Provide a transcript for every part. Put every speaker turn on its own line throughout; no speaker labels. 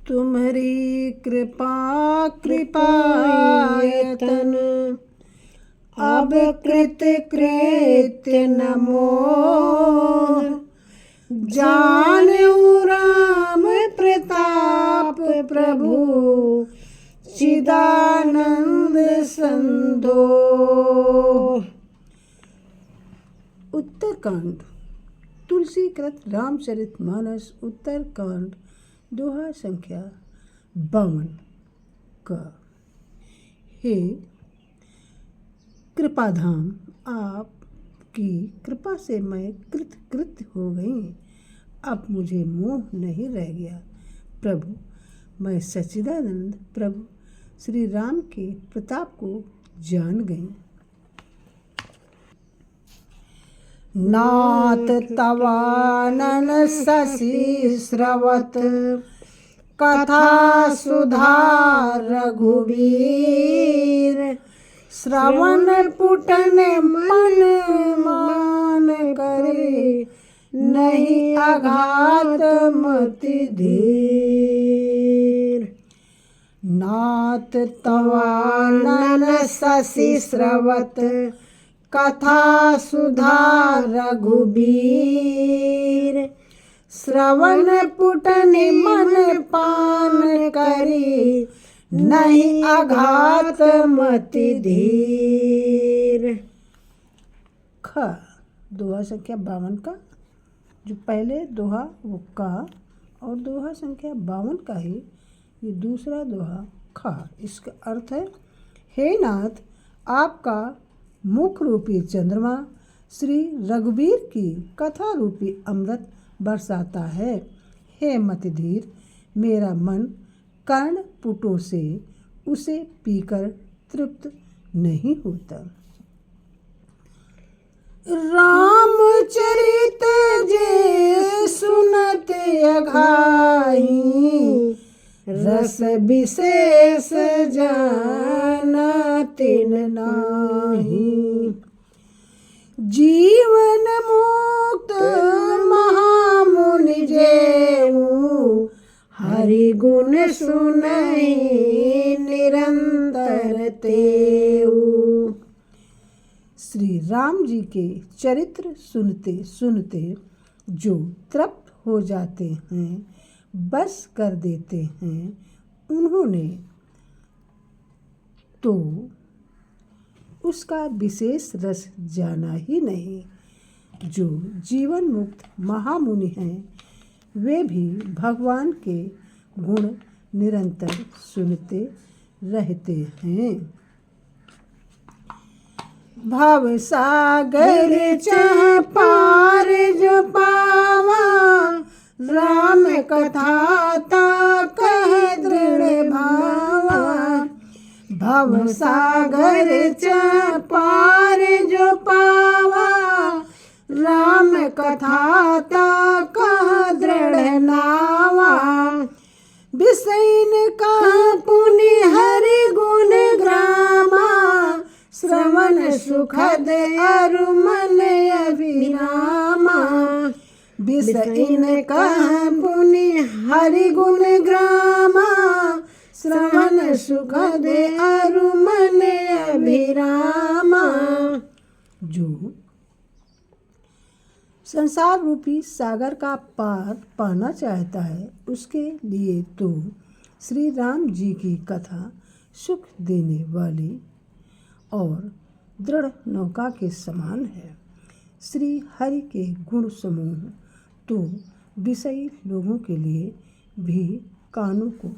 तुम्हारी कृपा कृपायतन अब कृत कृत्य नमो जानेऊ राम प्रताप प्रभु चिदानंद संदो। उत्तरकांड तुलसी कृत रामचरितमानस उत्तरकांड दोहा संख्या 52 का। हे कृपाधाम, आपकी कृपा से मैं कृतकृत्य हो गई। अब मुझे मोह नहीं रह गया। प्रभु, मैं सच्चिदानंद प्रभु श्री राम के प्रताप को जान गई। नाथ तवानन शशि स्रवत कथा सुधा रघुवीर श्रवण पुटन मन मान करे नहीं आघात मति धीर। नाथ तवानन शशि स्रवत कथा सुधा रघुबीर श्रवण पुटन मन पान करी नहीं आघात मति धीर। ख दोहा संख्या 52 का। जो पहले दोहा वो का और दोहा संख्या 52 का ही ये दूसरा दोहा खा। इसका अर्थ है, हे नाथ, आपका मुख रूपी चंद्रमा श्री रघुवीर की कथा रूपी अमृत बरसाता है। हे मतिधीर, मेरा मन कर्ण पुटों से उसे पीकर तृप्त नहीं होता। रामचरित जे सुनत अघाई रस विशेष जानतिन नाही। जीवन मुक्त महामुनि जेऊ हरि गुण सुनहि निरंतर तेऊ। श्री राम जी के चरित्र सुनते सुनते जो तृप्त हो जाते हैं, बस कर देते हैं, उन्होंने तो उसका विशेष रस जाना ही नहीं। जो जीवन मुक्त महामुनि हैं, वे भी भगवान के गुण निरंतर सुनते रहते हैं। भव सागर चह पार जो पावा राम कथा ता कह दृढ़ भावा। भव सागर चह पार जो पावा राम कथा ता कह दृढ़ नावा। बिसैन कह पुनि हरि गुण ग्रामा श्रवण सुखद अरु मन अभिरामा। बिसैन कह पुनि हरि गुण ग्रामा श्रवण सुखद अरु मन अभिरामा। जो संसार रूपी सागर का पार पाना चाहता है, उसके लिए तो श्री राम जी की कथा सुख देने वाली और दृढ़ नौका के समान है। श्री हरि के गुण समूह तो विषयी लोगों के लिए भी कानों को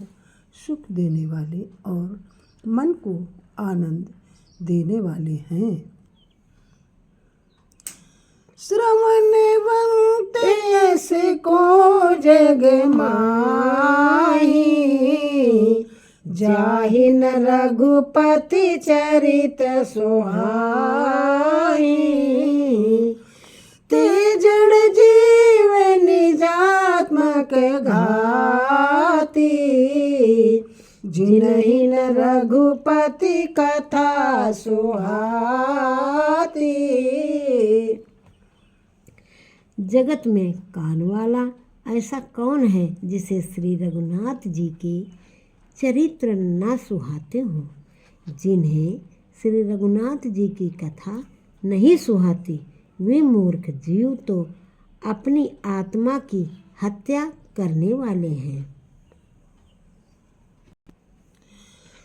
सुख देने वाले और मन को आनंद देने वाले हैं। श्रवणवंत ऐसे को जग माही जाहि न रघुपति चरित सोहाई। ते जड़ जीव निजात्मक घाती जिनहि न रघुपति कथा सुहाती।
जगत में कान वाला ऐसा कौन है जिसे श्री रघुनाथ जी के चरित्र न सुहाते हों। जिन्हें श्री रघुनाथ जी की कथा नहीं सुहाती वे मूर्ख जीव तो अपनी आत्मा की हत्या करने वाले हैं।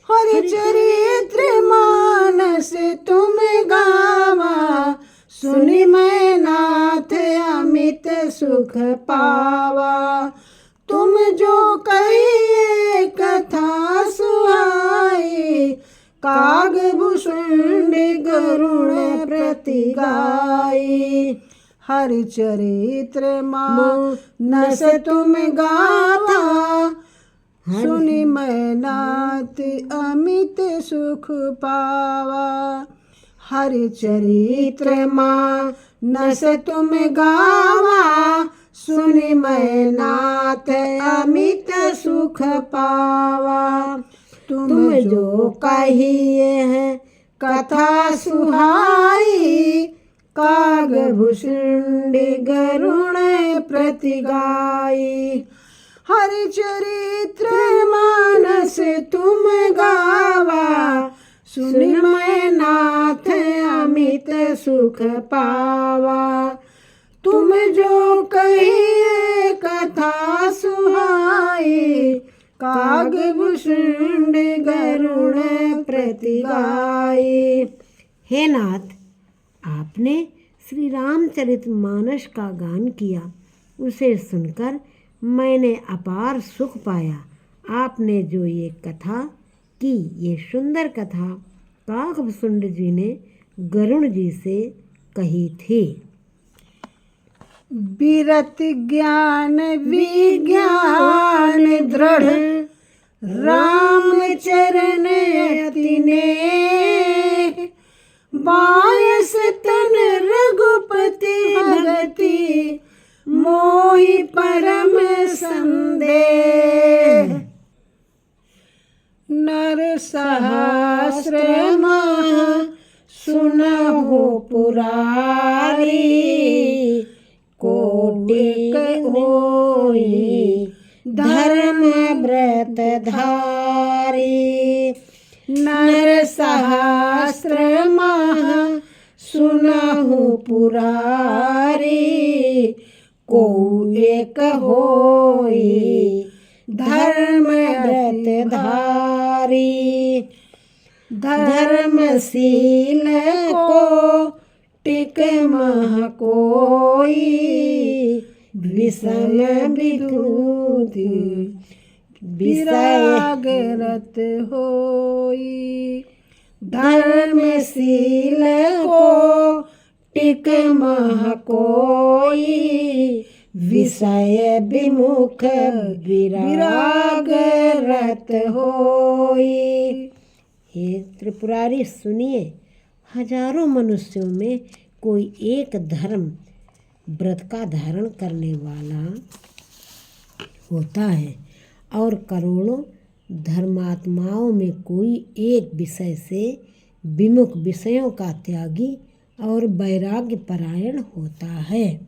हरिचरित्र मानस तुम गावा, सुनि मैं नाथ अमित सुख पावा। तुम जो कहिए कथा सुहाई, काग भुषुंड गरुण प्रति गाई। हरिचरित्र मानस तुम गावा, सुनि मैं नाथ अमित सुख पावा। हरिचरित्र मानस तुम गावा, सुनि मैं नाथ अमित सुख पावा। तुम जो कहिए हैं कथा सुहाई, काग भुषुंड गरुण प्रति गाई। हरिचरित्र मानस तुम गावा, सुनि मैं नाथ अमित सुख पावा। तुम जो कहिए कथा सुहाई, काग भुषुंड गरुण प्रति गाई।
हे नाथ, आपने श्री रामचरितमानस का गान किया, उसे सुनकर मैंने अपार सुख पाया। आपने जो ये कथा की, ये सुंदर कथा काकभुषुंड जी ने गरुण जी से कही थी।
विरत ज्ञान विज्ञान दृढ़, राम चरण अति नेह। बायस तन रघुपति भगति, मोहि परम संदेह। नर सहस्र मह सुनहु पुरारी, कोटि होई धर्म व्रत धारी। नर सहस्र मह सुनहु पुरारी, को एक होई धर्म व्रत धारी। धर्मशील को टिक मह कोई, विषम विभूति विराग रत होई। धर्मशील को टिक मह कोई, विषय विमुख विराग रत होई।
हे त्रिपुरारी, सुनिए, हजारों मनुष्यों में कोई एक धर्म व्रत का धारण करने वाला होता है और करोड़ों धर्मात्माओं में कोई एक विषय से विमुख, विषयों का त्यागी और वैराग्य परायण होता है।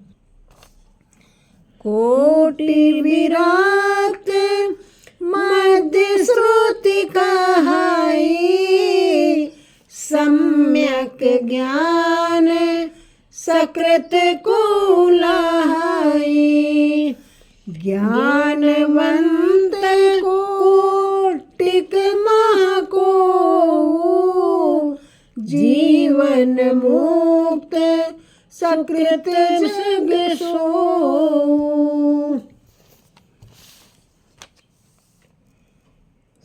कोटि विराट मध्य श्रुति कहाई, सम्यक ज्ञान सकृत को लहाई। ज्ञानवंत को टिक मह को, जीवन मुक्त सकृत जग सो।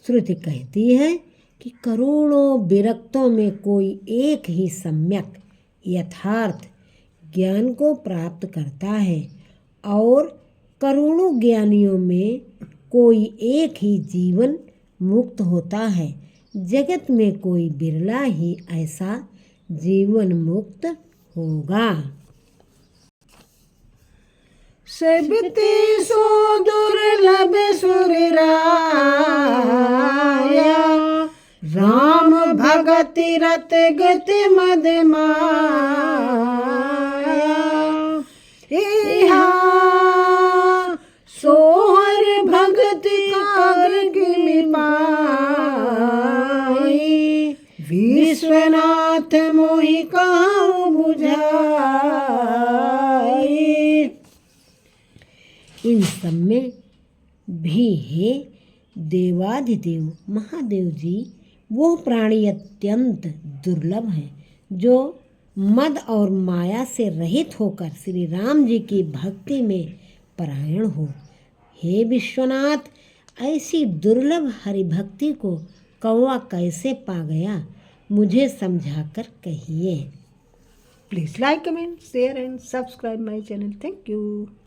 श्रुति कहती है कि करोड़ों विरक्तों में कोई एक ही सम्यक यथार्थ ज्ञान को प्राप्त करता है और करोड़ों ज्ञानियों में कोई एक ही जीवन मुक्त होता है। जगत में कोई बिरला ही ऐसा जीवन मुक्त होगा।
सेविते सो दुर्लभ सुरराया, राम भगति रत गति मद माया। इहा भगति करके में पाई, विश्वनाथ मोहि कहूँ बुझाई।
इन सब में भी हे देवाधिदेव महादेव जी, वो प्राणी अत्यंत दुर्लभ है जो मद और माया से रहित होकर श्री राम जी की भक्ति में परायण हो। हे विश्वनाथ, ऐसी दुर्लभ हरिभक्ति को कौवा कैसे पा गया, मुझे समझाकर कहिए।
Please like, comment, share and subscribe my channel. Thank you.